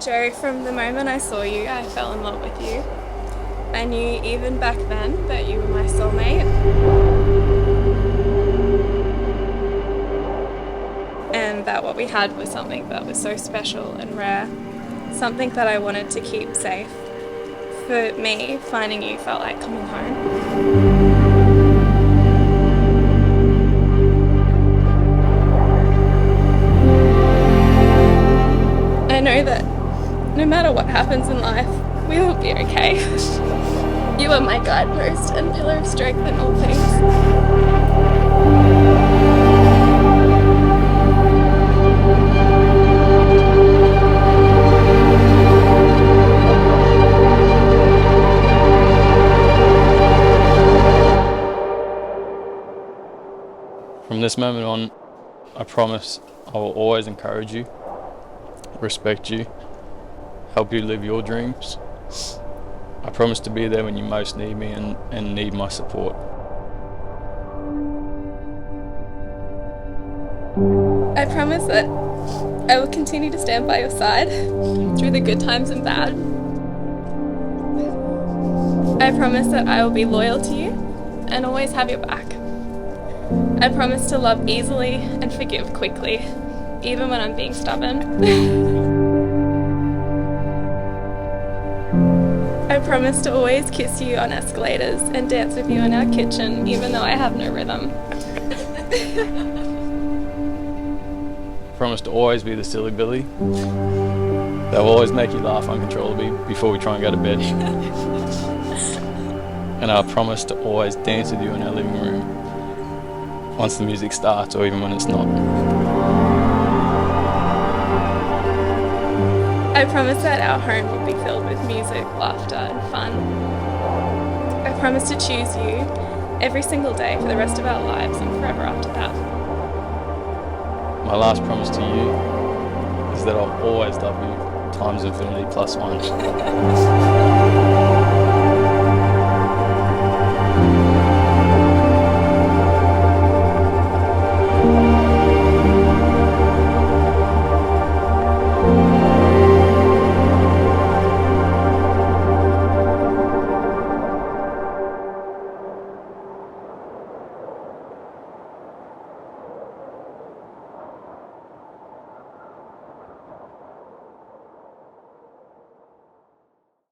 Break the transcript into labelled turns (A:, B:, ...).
A: Joe, from the moment I saw you, I fell in love with you. I knew even back then that you were my soulmate. And that what we had was something that was so special and rare. Something that I wanted to keep safe. For me, finding you felt like coming home. I know that no matter what happens in life, we will be okay. You are my guidepost and pillar of strength in all things.
B: From this moment on, I promise I will always encourage you, respect you, help you live your dreams. I promise to be there when you most need me and need my support.
A: I promise that I will continue to stand by your side through the good times and bad. I promise that I will be loyal to you and always have your back. I promise to love easily and forgive quickly, even when I'm being stubborn. I promise to always kiss you on escalators and dance with you in our kitchen, even though I have no rhythm.
B: Promise to always be the silly Billy that will always make you laugh uncontrollably before we try and go to bed. And I promise to always dance with you in our living room once the music starts or even when it's not.
A: I promise that our home will be filled with music, laughter and fun. I promise to choose you every single day for the rest of our lives and forever after that.
B: My last promise to you is that I'll always love you times infinity plus one.